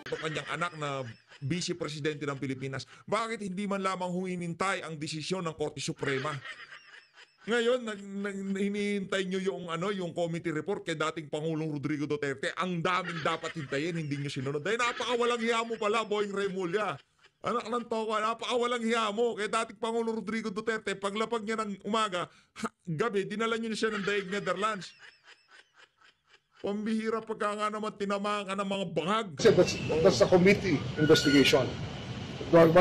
Itong kanyang anak na Vice Presidente ng Pilipinas. Bakit hindi man lamang huminintay ang desisyon ng Korte Suprema? Ngayon, hinihintay nyo yung, yung committee report kay dating Pangulong Rodrigo Duterte. Ang daming dapat hintayin, hindi nyo sinunod. Dahil napakawalang hiya mo pala, Boying Remulla. Anak ng toko, napakawalang hiya mo. Kay dating Pangulong Rodrigo Duterte, paglapag niya ng umaga, gabi, dinala nyo na siya ng Daig Netherlands. Pambihira pagka nga naman tinamaan ka ng mga bangag. That's a committee investigation. What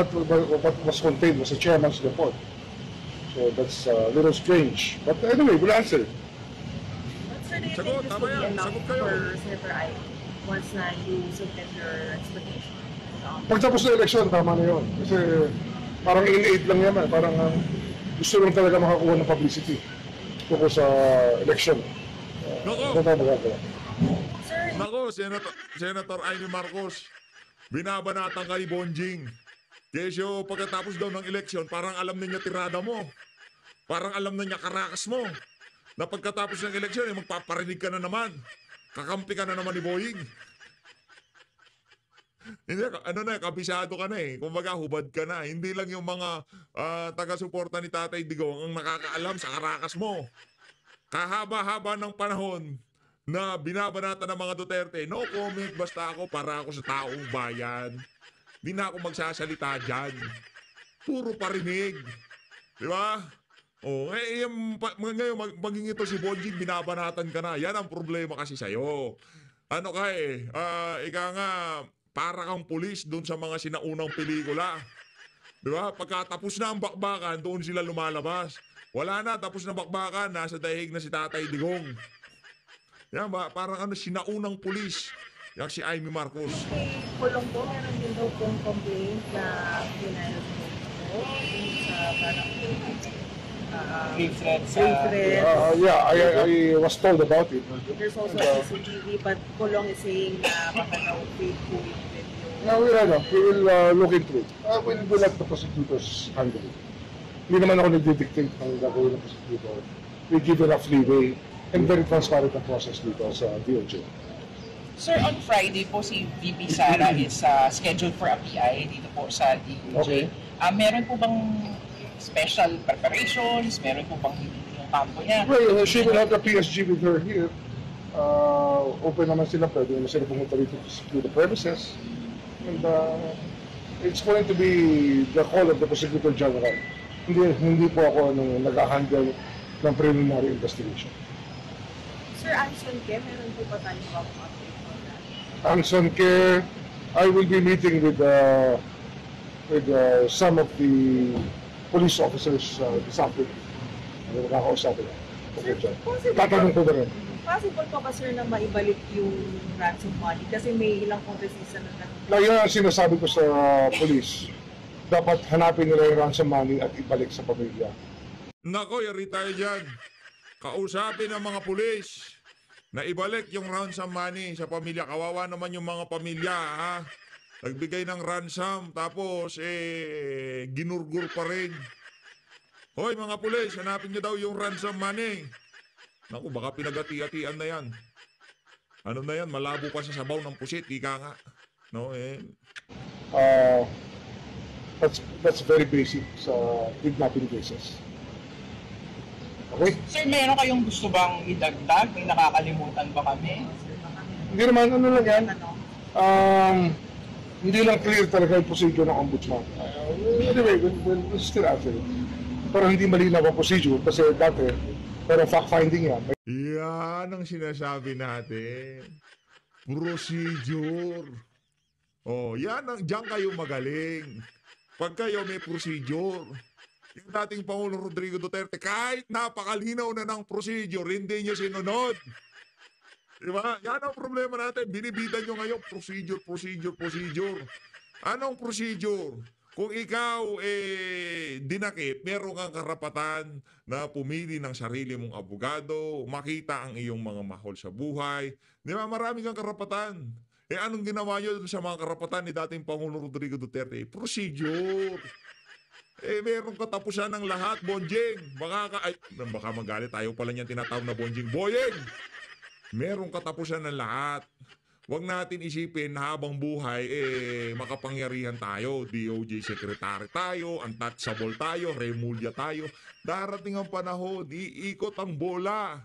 was contained was the chairman's report. So that's a little strange. But anyway, we'll answer it. But sir, do you Sagot, think this tama will be yan. enough Sagot kayo. for Senator Ike once na you submit your explanation? Pagtapos ng eleksyon, tama na yun. Kasi parang in-aid lang yan. Parang gusto lang talaga makakuha ng publicity tungkol sa election. Nako! Ano magagawa? Sir, Nako, Senator Amy Marcos, binabanatan ka ni Bonjing. Kesyo, pagkatapos daw ng eleksyon, parang alam na niya tirada mo. Parang alam na niya karakas mo. Na pagkatapos ng eleksyon, magpaparinig ka na naman. Kakampi ka na naman ni Boying. Hindi, kabisado ka na eh. Kumbaga, hubad ka na. Hindi lang yung mga taga-suporta ni Tatay Digong ang nakakaalam sa karakas mo. Kahaba-haba ng panahon na binabanatan ng mga Duterte, no comment, basta ako para ako sa taong bayan. Di na ako magsasalita dyan. Puro parinig. Di ba? Ngayon, maging ito si Bonjing, binabanatan ka na. Yan ang problema kasi sa'yo. Ano ka eh, ika nga, para kang pulis doon sa mga sinaunang pelikula. Di ba? Pagkatapos na ang bakbakan, doon sila lumalabas. Wala na, tapos na bakbakan, nasa dahig na si Tatay Digong. Yan ba? Parang sinaunang pulis. Yang si Amy Marcos. kay Kulong po, meron din daw pong complaint na final po sa parang Grave threats. safe threats. Yeah, I was told about it. There's also a CCTV, but Kulong is saying na baka daw fake po yung video. Now, we will look into it. We'll let the prosecutors handle it. Hindi naman ako nagdidictate ng gagawin ng prosecutor. We give enough leeway and very transparent ang process dito sa DOJ. Sir, on Friday po si VP Sara is scheduled for a PI dito po sa DOJ. Okay. Meron po bang special preparations? Meron po bang yung kampo niya? Well, she will have the PSG with her here. Open naman sila, pwede naman sila pumunta rito to secure the premises. And it's going to be the call of the Prosecutor General. Hindi po ako nag-handle ng preliminary investigation. Sir Anson Ke, meron po ba tayong update on that? Anson Care, I will be meeting with some of the police officers this afternoon. Nakakausapin ako. Okay, dyan. Tatanong ko na rin. Possible pa ba sir na maibalik yung ransom money? Kasi may ilang kongresista na Kaya ang sinasabi ko sa police, dapat hanapin nila yung ransom money at ibalik sa pamilya. Nako, yari tayo dyan. Kausapin ng mga pulis na ibalik yung ransom money sa pamilya. Kawawa naman yung mga pamilya, ha? Nagbigay ng ransom, tapos, ginurgur pa rin. Hoy, mga pulis, hanapin nyo daw yung ransom money. Naku, baka pinagati-atian na yan. Ano na yan, malabo pa sa sabaw ng pusit, ika nga. No, That's very basic sa kidnapping cases. Okay? Sir, meron kayong gusto bang idagdag? May nakakalimutan ba kami? Hindi naman, ano lang yan. Hindi lang clear talaga yung procedure ng ombudsman. Anyway, we'll still answer it. Pero hindi malinaw ang procedure kasi dati, pero fact-finding yan. yan ang sinasabi natin. Procedure. Oh, diyan kayo magaling. Pag kayo may procedure. Yung dating Pangulong Rodrigo Duterte, kahit napakalinaw na ng procedure, hindi nyo sinunod. Diba? Yan ang problema natin. Binibitan nyo ngayon, procedure. Anong procedure? Kung ikaw, dinakip, meron kang karapatan na pumili ng sarili mong abogado, makita ang iyong mga mahal sa buhay. Di ba? Marami kang karapatan. Anong ginawa nyo sa mga karapatan ni dating Pangulong Rodrigo Duterte? Procedure. Merong katapusan ng lahat, Bonjing. Baka magalit tayo pala niyan tinatawag na Bonjing. Boyeng! Merong katapusan ng lahat. Huwag natin isipin na habang buhay, makapangyarihan tayo. DOJ Secretary tayo, untouchable tayo, Remulla tayo. Darating ang panahon, iikot ang bola.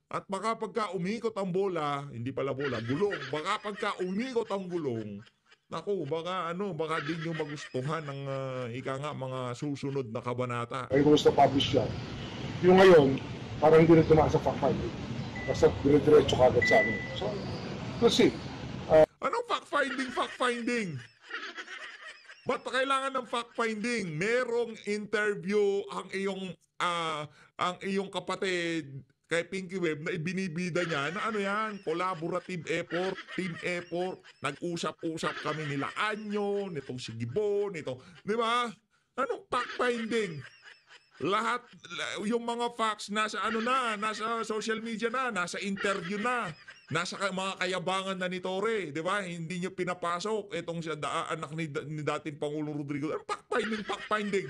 At baka pagka umikot ang bola, hindi pala bola, gulong. Baka pagka umikot ang gulong, naku, baka din yung magustuhan ng mga susunod na kabanata. I was to publish yan. Yung ngayon, parang hindi rin tumaan sa fact-finding. Basta dire-diretso kagad sa amin. So, we'll see. Anong fact-finding? Ba't kailangan ng fact-finding? Merong interview ang iyong kapatid kay Pinky Web na ibinibida niya na yan, collaborative effort, team effort, nag-usap-usap kami nila Anyo, nitong si Gibon, di ba? Anong fact-finding? Lahat, yung mga facts nasa nasa social media na, nasa interview na, nasa mga kayabangan na ni Torre, di ba? Hindi niyo pinapasok itong anak ni dating Pangulong Rodrigo. Anong fact-finding?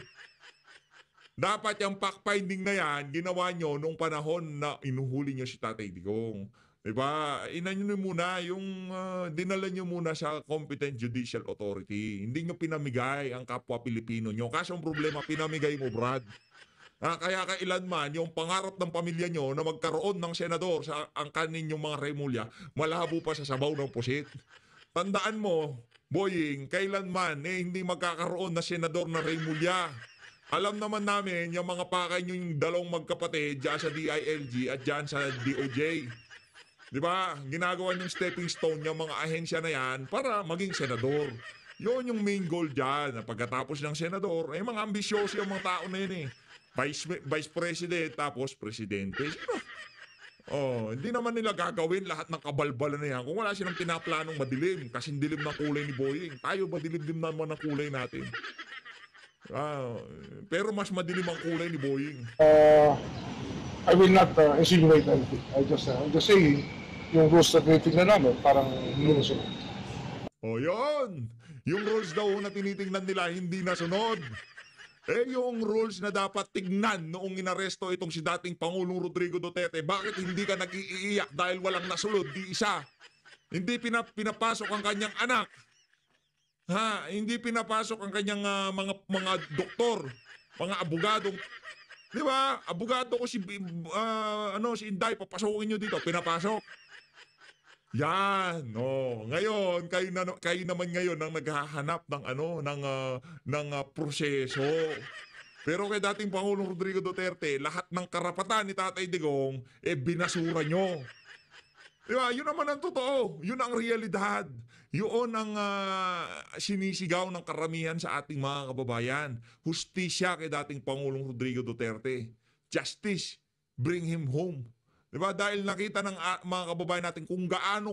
Dapat yung fact-finding na yan, ginawa nyo nung panahon na inuhuli nyo si Tatay Digong. Diba? Dinala nyo muna sa competent judicial authority. Hindi nyo pinamigay ang kapwa Pilipino nyo. Kaso ang problema, pinamigay mo, Brad. Kaya kailanman, yung pangarap ng pamilya nyo na magkaroon ng senador sa angkanin yung mga Remulla, malabo pa sa sabaw ng pusit. Tandaan mo, Boying, kailanman, hindi magkakaroon na senador na Remulla. Alam naman namin yung mga pakay nyo yung dalawang magkapatid dyan sa DILG at dyan sa DOJ. Di ba? Ginagawa yung stepping stone yung mga ahensya na yan para maging senador. Yun yung main goal dyan. Pagkatapos ng senador, mga ambisyoso yung mga tao na yun Vice President tapos Presidente. Hindi naman nila gagawin lahat ng kabalbalan na yan kung wala silang pinaplanong madilim. Kasi dilim ng kulay ni Boying. Tayo madilim din naman ang kulay natin. Pero mas madilim ang kulay ni Boying. I will not insinuate anything. I'm just saying, yung rules na tinitingnan namin, parang hindi nasunod. Yun! Yung rules daw na tinitingnan nila, hindi nasunod. Yung rules na dapat tignan noong inaresto itong si dating Pangulong Rodrigo Duterte, bakit hindi ka nag-iiyak dahil walang nasunod, di isa? Hindi pinapasok ang kanyang anak. Hindi pinapasok ang kanyang mga doktor, mga abogadong. Di ba? Abogado ko si Inday, papasokin nyo dito, pinapasok. Yan, Ngayon, kayo naman ngayon ang naghahanap ng proseso. Pero kay dating Pangulong Rodrigo Duterte, lahat ng karapatan ni Tatay Digong binasura nyo. Di ba? Yun naman ang totoo. Yun ang realidad. Yun ang sinisigaw ng karamihan sa ating mga kababayan. Hustisya kay dating Pangulong Rodrigo Duterte. Justice. Bring him home. Diba? Dahil nakita ng mga kababayan natin kung gaano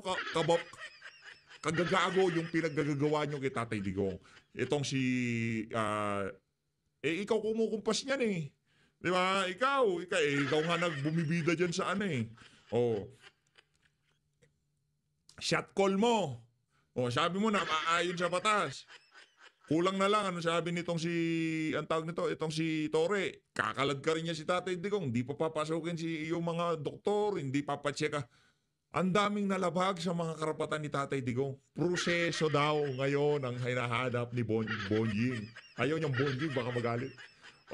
kagagago yung pinaggagawa nyo kay Tatay Digong. Itong si... ikaw kumukumpas niyan eh. Diba? Ikaw nga nagbumibida dyan sa shot call mo. Sabi mo na maayon sa batas. Kulang na lang sabi nitong itong si Torre. Kakalag ka rin niya si Tatay Digong. Hindi pa papasukin yung mga doktor, hindi papacheck. Ang daming nalabag sa mga karapatan ni Tatay Digong. Proseso daw ngayon ang hinahanap ni Bonjing. Ayaw niyang Bonjing, baka magalit.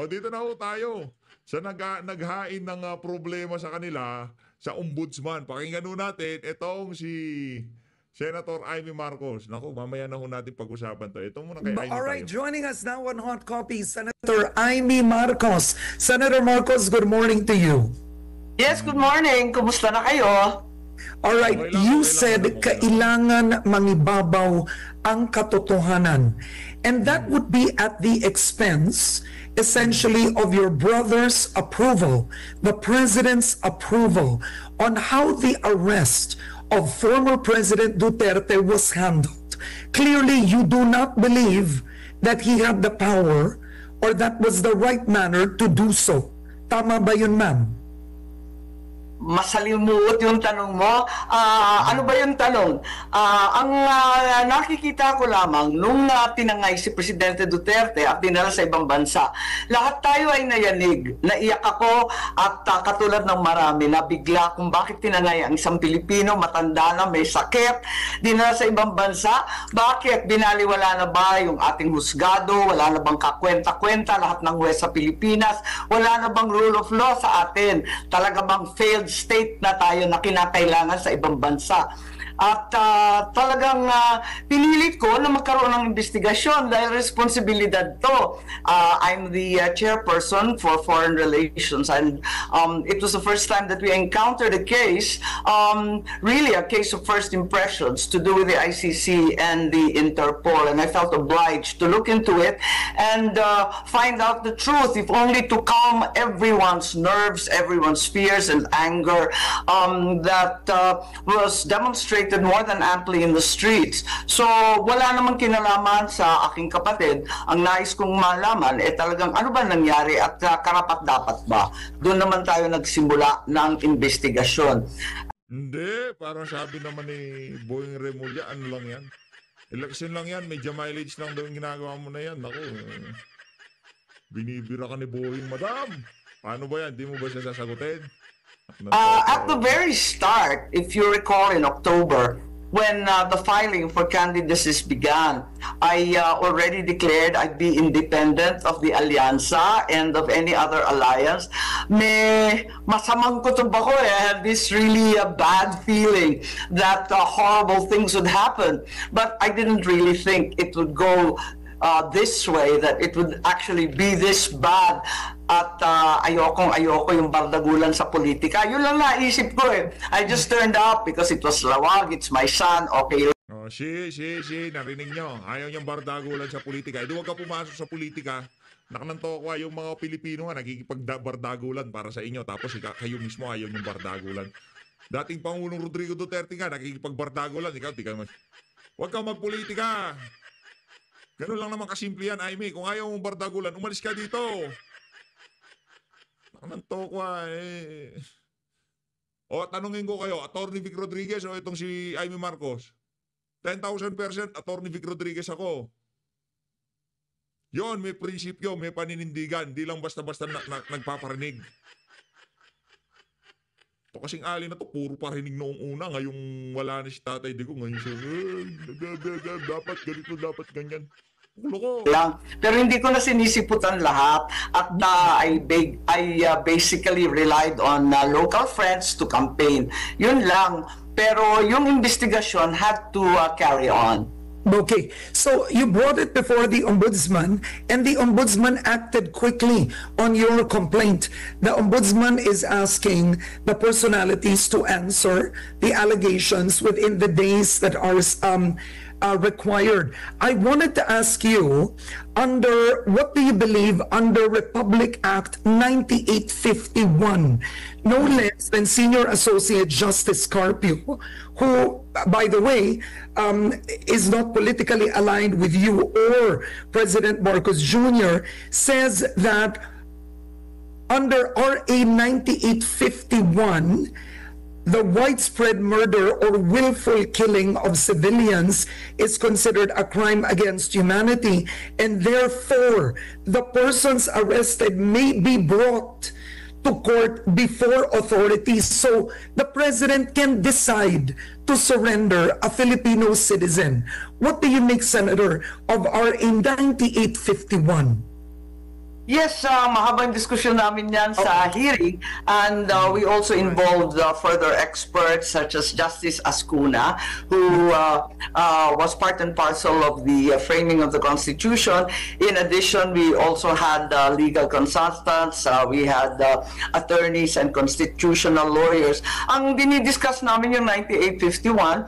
Dito na tayo. Sa naghain ng problema sa kanila, sa ombudsman. Pakinggan natin itong si Senator Amy Marcos. Naku, mamaya na natin pag-usapan to. Ito muna kay Amy. Alright, tayo. joining us now on Hot Copy, Senator Amy Marcos. Senator Marcos, good morning to you. Yes, good morning. Kumusta na kayo? Alright, you said kailangan mangibabaw ang katotohanan. And that would be at the expense, essentially, of your brother's approval, the president's approval, on how the arrest of former President Duterte was handled. Clearly, you do not believe that he had the power or that was the right manner to do so. Tama ba yun, ma'am? masalimuot yung tanong mo. Ano ba yung tanong? Ang nakikita ko lamang nung tinangay si Presidente Duterte at dinala sa ibang bansa, lahat tayo ay nayanig. Naiyak ako at katulad ng marami, nabigla kung bakit tinangay ang isang Pilipino, matanda na, may sakit, dinala sa ibang bansa. Bakit? Binaliwala na ba yung ating husgado? Wala na bang kakwenta-kwenta lahat ng huwes sa Pilipinas? Wala na bang rule of law sa atin? Talaga bang failed state na tayo na kinakailangan sa ibang bansa? At talagang pinilit ko na magkaroon ng investigasyon dahil responsibilidad to. I'm the chairperson for foreign relations, and it was the first time that we encountered a case, really a case of first impressions to do with the ICC and the Interpol, and I felt obliged to look into it and find out the truth, if only to calm everyone's nerves, everyone's fears and anger that was demonstrated more than amply in the streets. So, wala namang kinalaman sa aking kapatid. Ang nais kong malaman, talagang ano ba nangyari at karapat-dapat ba? Doon naman tayo nagsimula ng investigasyon. Hindi, parang sabi naman ni Boying Remulla, ano lang yan? Election lang yan, medyo mileage lang daw yung ginagawa mo na yan. Naku, binibira ka ni Boying, madam. Paano ba yan? Di mo ba siya sasagutin? At the very start, if you recall in October, when the filing for candidacies began, I already declared I'd be independent of the Alianza and of any other alliance. May masamang kutob ako eh. I had this really bad feeling that horrible things would happen. But I didn't really think it would go this way, that it would actually be this bad. At ayoko yung bardagulan sa politika. Yun lang naisip ko eh. I just turned up because it was Lawag, it's my son, okay. Oh, narinig nyo. Ayaw niyang bardagulan sa politika. Di huwag ka pumasok sa politika. Nakananto ko yung mga Pilipino nga nakikipagbardagulan para sa inyo. Tapos kayo mismo ayaw niyong bardagulan. Dating Pangulong Rodrigo Duterte nga nakikipagbardagulan. Ikaw, di ka naman. Huwag kang magpolitika. Ganun lang naman kasimple yan, Aimee. Kung ayaw mong bardagulan, umalis ka dito. Nakananto ko eh. O, tanungin ko kayo, Attorney Vic Rodriguez o itong si Aimee Marcos? 10,000% Attorney Vic Rodriguez ako. Yon, may prinsipyo, may paninindigan. Di lang basta-basta nagpaparinig. Ito kasing ali na to, puro parinig noong una. Ngayong wala na si Tatay Digo. Ngayon siya, dapat ganito, dapat ganyan. Lang. Pero hindi ko na sinisiputan lahat at I basically relied on local friends to campaign. Yun lang. Pero yung investigasyon had to carry on. Okay, so you brought it before the ombudsman, and the ombudsman acted quickly on your complaint. The ombudsman is asking the personalities to answer the allegations within the days that are required. I wanted to ask you, what do you believe under Republic Act 9851? No less than Senior Associate Justice Carpio, who, by the way, is not politically aligned with you or President Marcos Jr., says that under RA 9851, the widespread murder or willful killing of civilians is considered a crime against humanity, and therefore the persons arrested may be brought to court before authorities, so the president can decide to surrender a Filipino citizen. What do you make, Senator, of RA 9851? Yes, mahabang diskusyon namin yan sa hearing, and we also involved further experts such as Justice Ascuna, who was part and parcel of the framing of the Constitution. In addition, we also had legal consultants, we had attorneys and constitutional lawyers. Ang dinidiscuss namin yung 9851,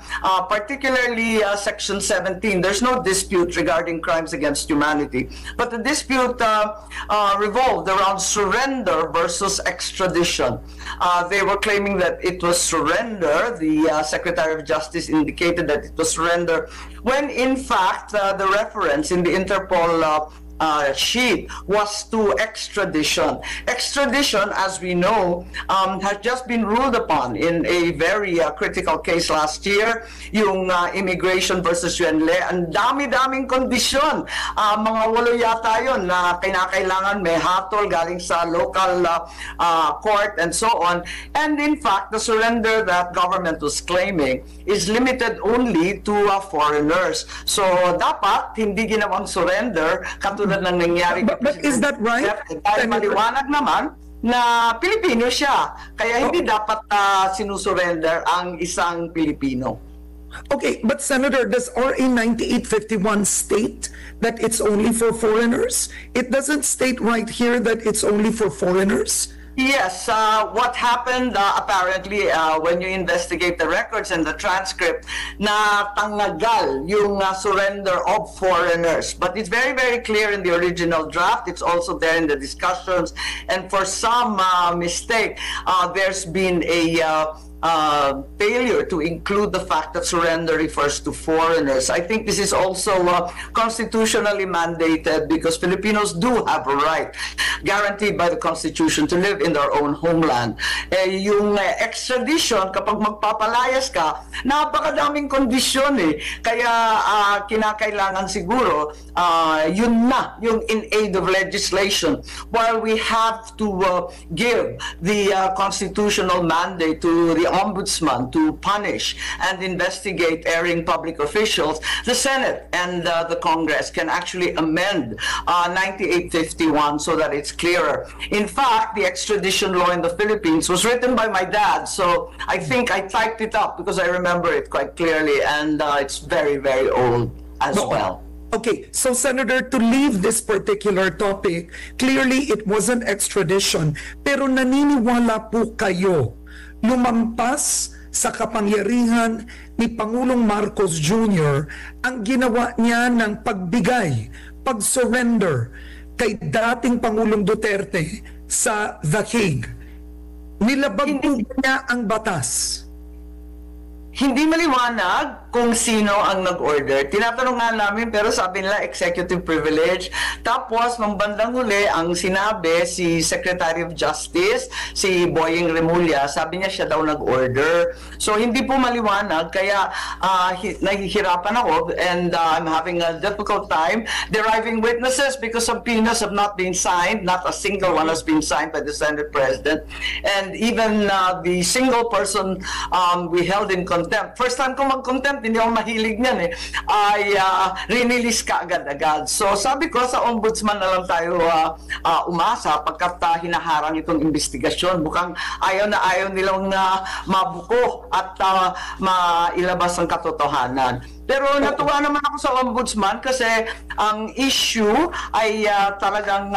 particularly Section 17. There's no dispute regarding crimes against humanity, but the dispute revolved around surrender versus extradition. They were claiming that it was surrender. The Secretary of Justice indicated that it was surrender, when in fact the reference in the Interpol sheet was to extradition. Extradition, as we know, has just been ruled upon in a very critical case last year, yung immigration versus Yuenle. Ang dami-daming kondisyon. Mga 8 yata yun na kinakailangan may hatol galing sa local court and so on. And in fact, the surrender that government was claiming is limited only to foreigners. So dapat hindi ginawang surrender katulad ng nangyari. But is that right? Dahil maliwanag naman na Pilipino siya. Kaya hindi dapat sinusurrender ang isang Pilipino. Okay, but Senator, does RA 9851 state that it's only for foreigners? It doesn't state right here that it's only for foreigners. Yes, what happened apparently when you investigate the records and the transcript, na tanggal yung surrender of foreigners. But it's very, very clear in the original draft. It's also there in the discussions. And for some mistake, there's been a failure to include the fact that surrender refers to foreigners. I think this is also constitutionally mandated because Filipinos do have a right guaranteed by the Constitution to live in their own homeland. Yung extradition, kapag magpapalayas ka, napakadaming kondisyon eh. Kaya kinakailangan siguro yun na, yung in aid of legislation. While we have to give the constitutional mandate to the ombudsman to punish and investigate erring public officials, the Senate and the Congress can actually amend 9851 so that it's clearer. In fact, the extradition law in the Philippines was written by my dad, so I think I typed it up because I remember it quite clearly, and it's very, very old as well. Okay, so Senator, to leave this particular topic, clearly it wasn't extradition, pero naniniwala po kayo lumampas sa kapangyarihan ni Pangulong Marcos Jr. ang ginawa niya ng pagbigay, pag-surrender kay dating Pangulong Duterte sa The Hague. Nilabag po niya ang batas. Hindi maliwanag kung sino ang nag-order. Tinatanong nga namin pero sabi nila executive privilege. Tapos nung bandang huli ang sinabi si Secretary of Justice, si Boying Remulla, sabi niya siya daw nag-order. So hindi po maliwanag kaya nahihirapan ako and I'm having a difficult time deriving witnesses because subpoenas have not been signed. Not a single one has been signed by the Senate President. And even the single person we held in contempt. First time ko mag-contempt, hindi ako mahilig niyan eh, ay rinilis ka agad-agad. So sabi ko sa ombudsman na lang tayo umasa pagkat hinaharang itong investigasyon. Mukhang ayaw na ayaw nilang mabuko at mailabas ang katotohanan. Pero natuwa naman ako sa ombudsman kasi ang issue ay talagang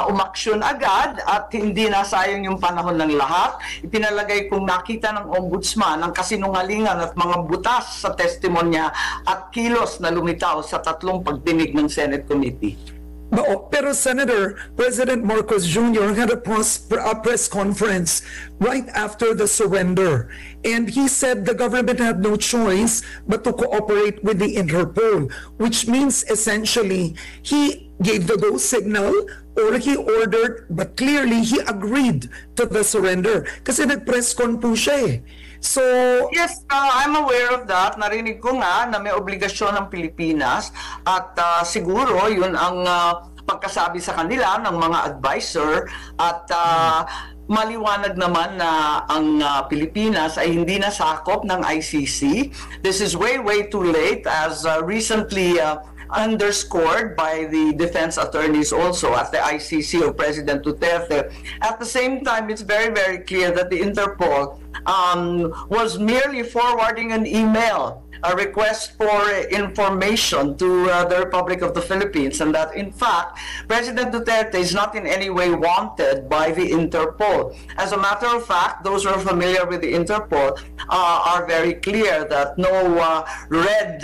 umaksyon agad at hindi nasayang yung panahon ng lahat. Ipinalagay kong nakita ng ombudsman ang kasinungalingan at mga butas sa testimonya at kilos na lumitaw sa 3 pagdinig ng Senate Committee. Pero Senator, President Marcos Jr. had a press conference right after the surrender. And he said the government had no choice but to cooperate with the Interpol, which means essentially he gave the go signal or he ordered, but clearly he agreed to the surrender. Kasi nag-press con po siya eh. So, yes, I'm aware of that. Narinig ko nga na may obligasyon ng Pilipinas at siguro yun ang pagkasabi sa kanila ng mga advisor at maliwanag naman na ang Pilipinas ay hindi nasakop ng ICC. This is way, way too late as recently underscored by the defense attorneys also at the ICC of President Duterte. At the same time, it's very, very clear that the Interpol was merely forwarding an email, a request for information to the Republic of the Philippines, and that in fact President Duterte is not in any way wanted by the Interpol. As a matter of fact, those who are familiar with the Interpol are very clear that no red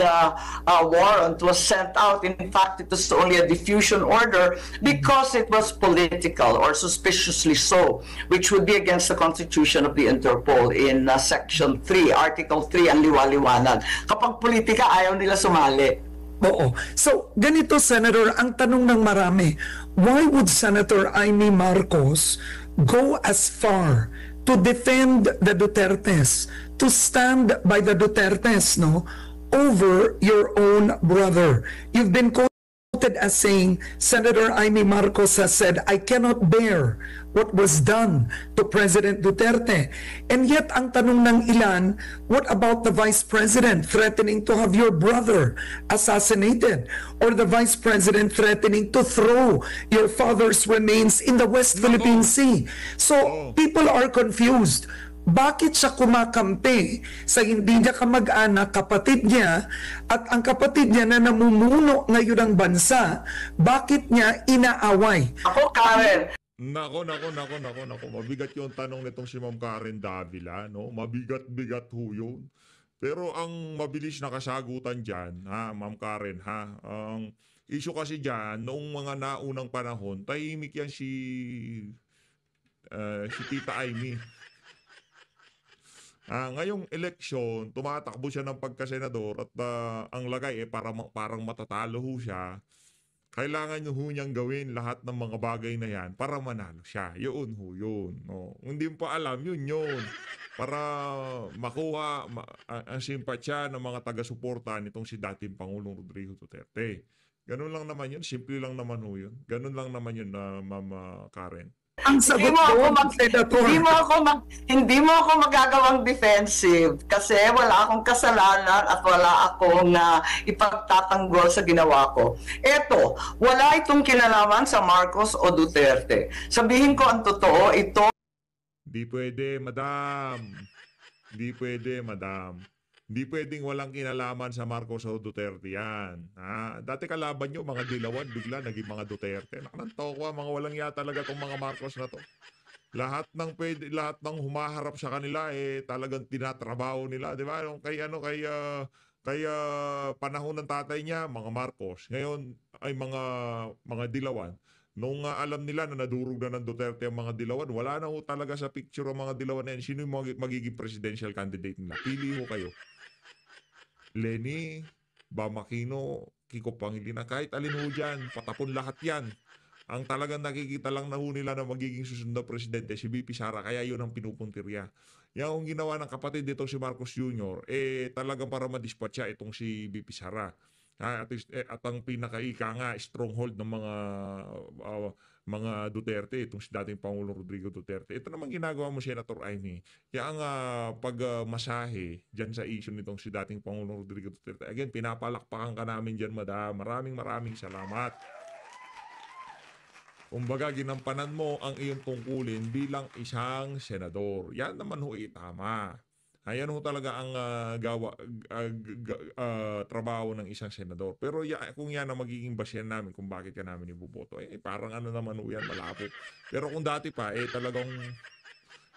warrant was sent out. In fact, it was only a diffusion order because it was political or suspiciously so, which would be against the Constitution of the Interpol in Section 3, Article 3, ang liwaliwanag. Kapag politika, ayaw nila sumali. Oo. So, ganito, Senator, ang tanong ng marami, why would Senator Amy Marcos go as far to defend the Dutertes, to stand by the Dutertes, no, over your own brother? You've been quoted as saying, Senator Amy Marcos has said, I cannot bear what was done to President Duterte. And yet, ang tanong ng ilan, what about the Vice President threatening to have your brother assassinated? Or the Vice President threatening to throw your father's remains in the West Philippine Sea? So, people are confused. Bakit siya kumakampi sa hindi niya kamag-anak, kapatid niya, at ang kapatid niya na namumuno ngayon ng bansa, bakit niya inaaway? Ako, Karen, Nako. Mabigat yung tanong nitong si Ma'am Karen Davila, no? Mabigat-bigat ho yun. Pero ang mabilis na kasagutan dyan, ha, Ma'am Karen, ha? Ang issue kasi dyan, noong mga naunang panahon, tahimik yan si Tita Amy. Ngayong eleksyon, tumatakbo siya ng pagkasenador at ang lagay parang matatalo ho siya. Kailangan ho niyang gawin lahat ng mga bagay na yan para manalo siya. Yun ho yun. No? Hindi mo pa alam, yun. Para makuha ang simpatsya ng mga taga-suporta nitong si dating Pangulong Rodrigo Duterte. Ganun lang naman yun. Simple lang naman ho yun. Ganun lang naman yun, Ma'am Karen. Ang sagot ko, Senator. Hindi mo ako magagawang defensive kasi wala akong kasalanan at wala akong ipagtatanggol sa ginawa ko. Eto, wala itong kinalaman sa Marcos o Duterte. Sabihin ko ang totoo, ito. Di pwede, madam. Hindi pwedeng walang kinalaman sa Marcos o Duterte yan. Dati kalaban nyo, mga dilawan, bigla naging mga Duterte. Nakananto ko, mga walang ya talaga tong mga Marcos na to. Lahat ng humaharap sa kanila, talagang tinatrabaho nila. Di ba? Kay panahon ng tatay niya, mga Marcos. Ngayon ay mga dilawan. Nung alam nila na nadurog na ng Duterte ang mga dilawan, wala na ho talaga sa picture ang mga dilawan na yan. Sino yung magiging presidential candidate nila? Pili ho kayo. Lenny, Bam Aquino, Kiko Pangilinan, kahit alin ho dyan, patapon lahat yan. Ang talagang nakikita lang na ho nila na magiging susunod na presidente, si VP Sara, kaya yun ang pinupuntirya. Yan ang ginawa ng kapatid dito si Marcos Jr., talagang para madispatcha itong si VP Sara. At ang pinakaika nga, stronghold ng mga Duterte, itong si dating Pangulong Rodrigo Duterte. Ito naman ginagawa mo, Senator Amy. Kaya ang pagmasahe dyan sa issue nitong si dating Pangulong Rodrigo Duterte. Again, pinapalakpakan ka namin dyan, madam. Maraming salamat. Kumbaga, ginampanan mo ang iyong tungkulin bilang isang senador. Yan naman ho tama. Ayan ho talaga ang trabaho ng isang senador. Pero kung yan ang magiging basyan namin kung bakit ka namin iboboto, parang ano naman ho yan, malapit. Pero kung dati pa, talagang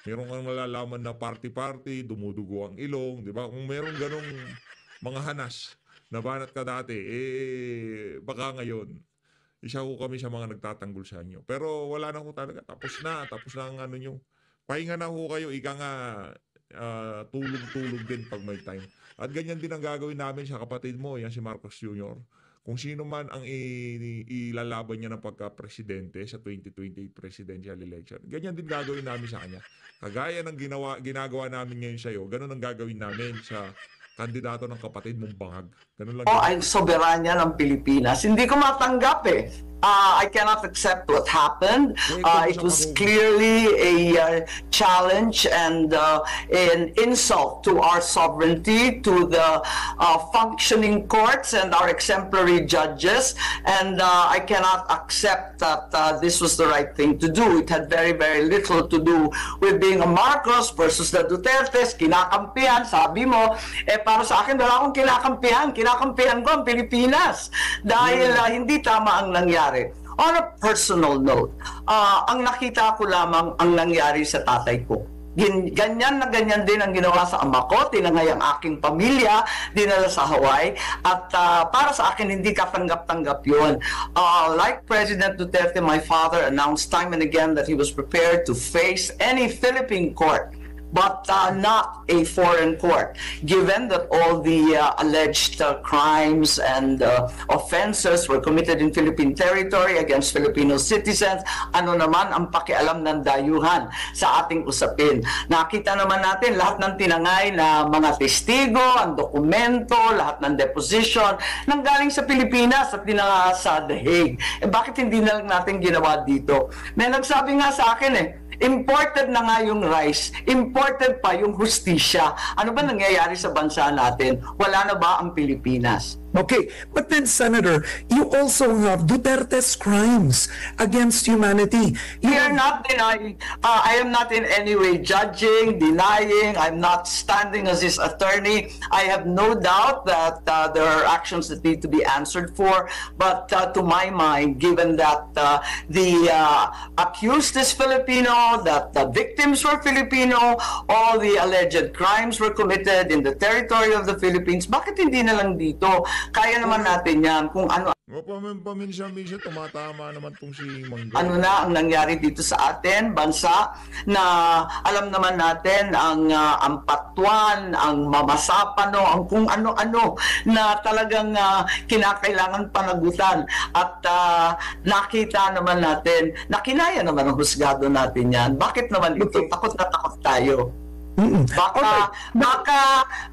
meron kang nalalaman na party-party, dumudugo ang ilong, di ba? Kung meron ganong mga hanas na banat ka dati, baka ngayon, isa ho kami sa mga nagtatanggol sa inyo. Pero wala na ho talaga. Tapos na ang ano nyo. Pahinga na ho kayo, ika nga, tulog-tulog din pag may time. At ganyan din ang gagawin namin sa kapatid mo, yan si Marcos Jr. Kung sino man ang ilalaban niya ng pagka-presidente sa 2028 presidential election, ganyan din gagawin namin sa kanya. Kagaya ng ginagawa namin ngayon sa'yo, ganun ang gagawin namin sa kandidato ng kapatid mong bangag. Ganun lang. Ay soberanya ng Pilipinas. Hindi ko matanggap I cannot accept what happened. It was clearly a challenge and an insult to our sovereignty, to the functioning courts and our exemplary judges. And I cannot accept that this was the right thing to do. It had very, very little to do with being a Marcos versus the Dutertes. Kinakampihan, sabi mo, para sa akin, wala akong kinakampihan. Kinakampihan ko ang Pilipinas. Dahil hindi tama ang nangyari. On a personal note, ang nakita ko lamang ang nangyari sa tatay ko. Ganyan na ganyan din ang ginawa sa ama ko, tinangay ang aking pamilya, dinala sa Hawaii, at para sa akin hindi katanggap-tanggap yun. Like President Duterte, my father announced time and again that he was prepared to face any Philippine court but not a foreign court. Given that all the alleged crimes and offenses were committed in Philippine territory against Filipino citizens, ano naman ang pakialam ng dayuhan sa ating usapin? Nakita naman natin lahat ng tinangay na mga testigo, ang dokumento, lahat ng deposition nanggaling sa Pilipinas at dinala sa The Hague. Bakit hindi na lang natin ginawa dito? May nagsabi nga sa akin imported na nga yung rice, imported pa yung hustisya. Ano ba nangyayari sa bansa natin? Wala na ba ang Pilipinas? Okay, but then Senator, you also have Duterte's crimes against humanity. We are not denying, I am not in any way judging, denying, I'm not standing as his attorney. I have no doubt that there are actions that need to be answered for, but to my mind, given that the accused is Filipino, that the victims were Filipino, all the alleged crimes were committed in the territory of the Philippines, bakit hindi na lang dito? Kaya naman natin yan kung ano Paminsan-minsan tumatama naman tong si Mangga. ano na ang nangyari dito sa atin, bansa, na alam naman natin ang patuan, ang mamasapano, ang kung ano-ano na talagang kinakailangan panagutan. At nakita naman natin, na kinaya naman ang husgado natin yan. Bakit naman ito? Takot na takot tayo.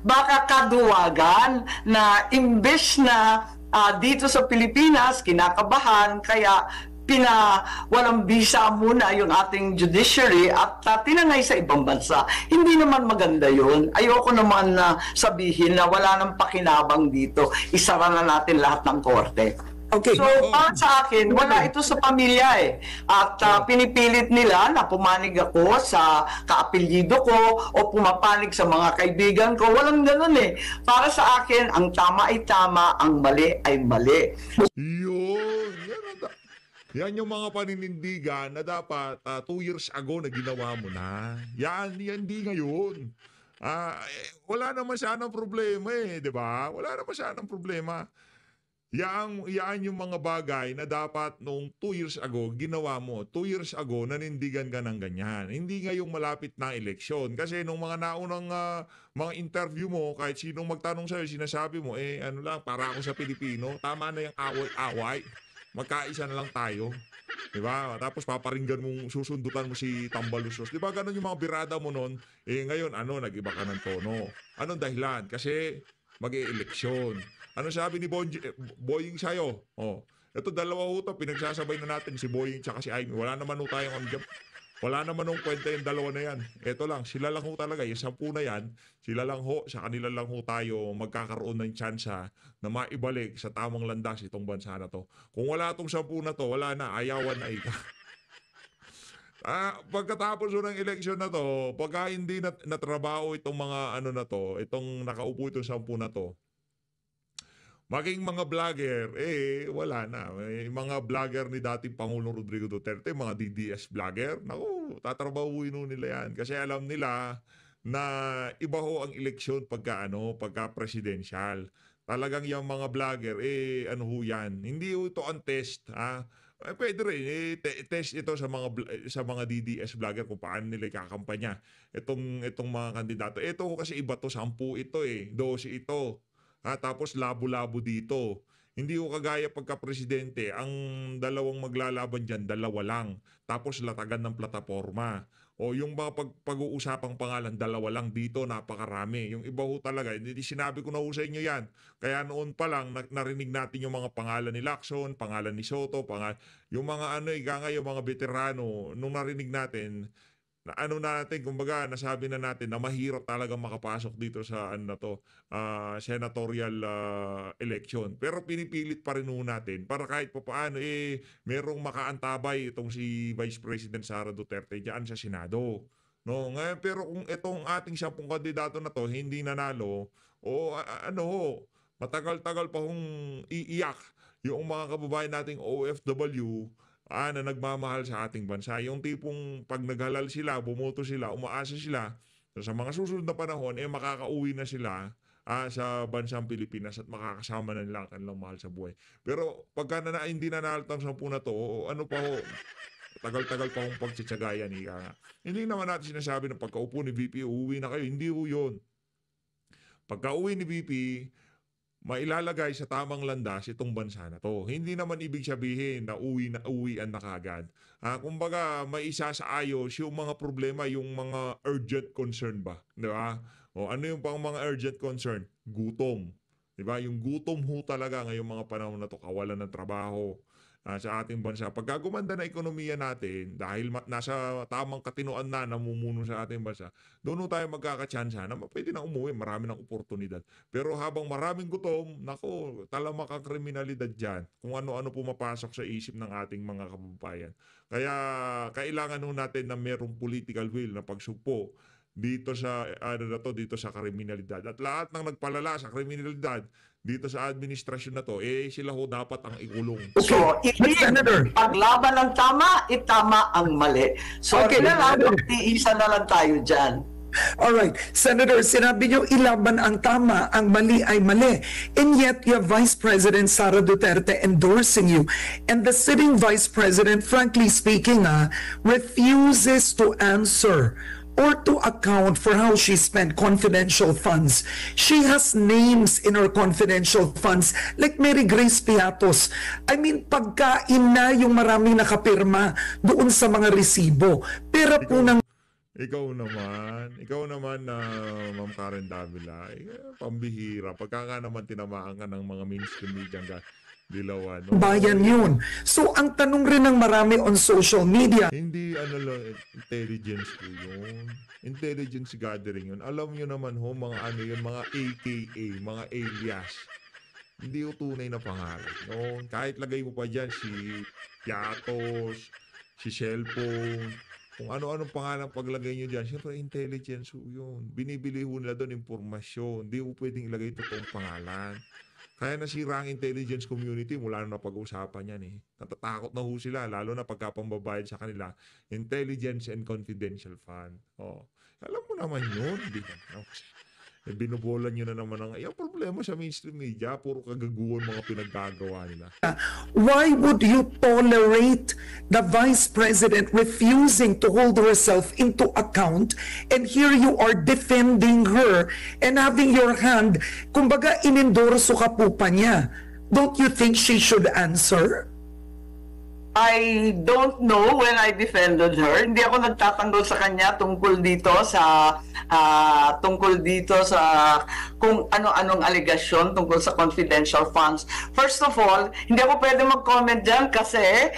Baka kaduwagan na imbes na dito sa Pilipinas kinakabahan kaya walang bisa muna yung ating judiciary at tinangay sa ibang bansa. Hindi naman maganda yun. Ayoko naman na sabihin na wala nang pakinabang dito. Isara na natin lahat ng korte. Okay. So, para sa akin, wala ito sa pamilya At pinipilit nila na pumanig ako sa kaapelyido ko o pumapanig sa mga kaibigan ko. Walang ganun Para sa akin, ang tama ay tama, ang mali ay mali. Yun. Yan yung mga paninindigan na dapat 2 years ago na ginawa mo na. Yan di ngayon. Wala naman sanang problema di ba? Wala naman sanang problema. Yan yung mga bagay na dapat nung 2 years ago ginawa mo. 2 years ago nanindigan ka ng ganyan. Hindi ngayong malapit na eleksyon. Kasi nung mga naunang mga interview mo, kahit sinong magtanong sa'yo, sinasabi mo, ano lang, para ako sa Pilipino, tama na yung away-away. Magkaisa na lang tayo. Diba? Tapos paparinggan mong, susundutan mo si Tambalusos. Diba ganun yung mga birada mo nun? Ngayon, nag-iba ka ng tono. Anong dahilan? Kasi mag-e-eleksyon. Ano sabi ni Boying sa'yo? Ito dalawa ito, pinagsasabay na natin si Boying tsaka si Aimee. Wala naman tayong wala naman kwenta yung dalawa na yan. Ito lang, sila lang talaga. Yung 10 na yan, sila lang sa kanila lang tayo magkakaroon ng tsansa na maibalik sa tamang landas itong bansa na to. Kung wala itong 10 na to, wala na, ayawan na ika. Pagkatapos ng eleksyon na to, pagka hindi natrabaho itong mga na to, itong nakaupo itong 10 na to, maging mga vlogger, wala na. Mga vlogger ni dating Pangulong Rodrigo Duterte, mga DDS vlogger, naku, tatrabahuin nila yan. Kasi alam nila na iba ang eleksyon pagka presidential. Talagang yung mga vlogger, yan. Hindi ito ang test, pwede rin, test ito sa mga DDS vlogger kung paano nila ikakampanya. Itong mga kandidato. Ito kasi iba to, 10 ito 12 ito. Tapos labo-labo dito. Hindi ko kagaya pagka-presidente, ang dalawang maglalaban dyan, 2 lang. Tapos latagan ng plataforma. O yung mga pag-uusapang pangalan, 2 lang dito, napakarami. Yung iba talaga, hindi sinabi ko na sa inyo yan. Kaya noon pa lang, narinig natin yung mga pangalan ni Lacson, pangalan ni Soto, yung mga yung mga veterano, nung narinig natin, natin, kumbaga, nasabi na natin na mahirap talaga makapasok dito sa senatorial election. Pero pinipilit pa rin natin para kahit paano merong makaantabay itong si Vice President Sara Duterte diyan sa Senado. No, ngayon pero kung itong ating 10 kandidato na to hindi nanalo matagal-tagal pa iiyak yung mga kababayan nating OFW na nagmamahal sa ating bansa. Yung tipong pag naghalal sila, bumoto sila, umaasa sila, sa mga susunod na panahon, makakauwi na sila sa bansang Pilipinas at makakasama na nila ang kanilang mahal sa buhay. Pero pagka hindi nanalo ang 10 na to, tagal-tagal pa akong pagtsitsagayan, ika nga. Hindi naman natin sinasabi na pagkaupo ni VP, uuwi na kayo. Hindi ho yun. Pagka-uwi ni VP, mailalagay sa tamang landas itong bansa na to. Hindi naman ibig sabihin na uwian na kagad. Kumbaga, may isa sa ayos yung mga problema, yung mga urgent concern ba? Di ba? O ano yung pang mga urgent concern? Gutom. Di ba? Yung gutom ho talaga ngayong mga panahon na to, kawalan ng trabaho sa ating bansa. Pagka gumanda na ekonomiya natin, dahil nasa tamang katinoan na namumuno sa ating bansa, doon tayo magkakatsansa na pwede na umuwi, marami ng oportunidad. Pero habang maraming gutom, nako, talamak ang kriminalidad dyan. Kung ano-ano pumapasok sa isip ng ating mga kababayan. Kaya kailangan ho natin na merong political will na pagsugpo dito sa dito sa kriminalidad. At lahat ng nagpalala sa kriminalidad dito sa administrasyon na to, sila ho dapat ang ikulong. So, Senator. paglaban ng tama, itama ang mali. So, Okay, iisa na lang tayo dyan. Alright, Senator, sinabi niyo ilaban ang tama, ang mali ay mali. And yet, you have Vice President Sara Duterte endorsing you. And the sitting Vice President, frankly speaking, refuses to answer or to account for how she spent confidential funds. She has names in her confidential funds like Mary Grace Piatos. I mean, pagkain na yung maraming nakapirma doon sa mga resibo. Pero po ng Ikaw naman na Ma'am Karen Davila, pambihira. Pagka nga naman tinamaan ka ng mga mainstream media dilawan. No? bayan yun. So, ang tanong rin ng marami on social media, Hindi lang, intelligence ko yun. Intelligence gathering yun. Alam nyo naman ho, mga ano yun, mga AKA, mga alias. Hindi ho tunay na pangalan. No? Kahit lagay mo pa dyan si Piatos, si cellphone, kung ano-anong pangalan paglagay nyo dyan, syempre intelligence ho yun. Binibili ho nila doon impormasyon. Hindi ho pwedeng ilagay totoong pangalan. Kaya nasira ang intelligence community mula nung napag-usapan yan eh. Natatakot na ho sila, lalo na pagkapambabayad sa kanila, intelligence and confidential fund. Alam mo naman yun. Binubolan nyo na naman ang problema sa mainstream media, puro kagaguhan mga pinaggagawa nila. why would you tolerate the Vice President refusing to hold herself into account, and here you are defending her and having your hand, kumbaga inendorso ka po pa niya. Don't you think she should answer? I don't know when I defended her. Hindi ako nagtatanggol sa kanya tungkol dito sa kung ano-anong alegasyon tungkol sa confidential funds. First of all, hindi ako pwede mag-comment dyan kasi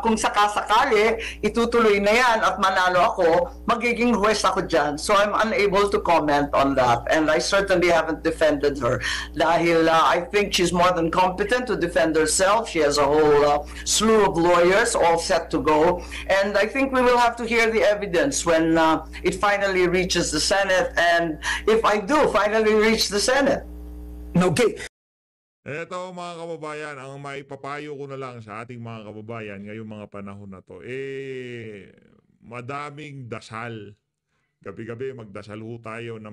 kung sakasakali itutuloy na yan at manalo ako, magiging huwes ako dyan. So I'm unable to comment on that, and I certainly haven't defended her dahil I think she's more than competent to defend herself. She has a whole slew of lawyers all set to go, and I think we will have to hear the evidence when it finally reaches the Senate, and if I do finally reach the Senate. Okay. Eto mga kababayan, ang maipapayo ko na lang sa ating mga kababayan ngayong mga panahon na to, madaming dasal. Gabi-gabi magdasal ho tayo na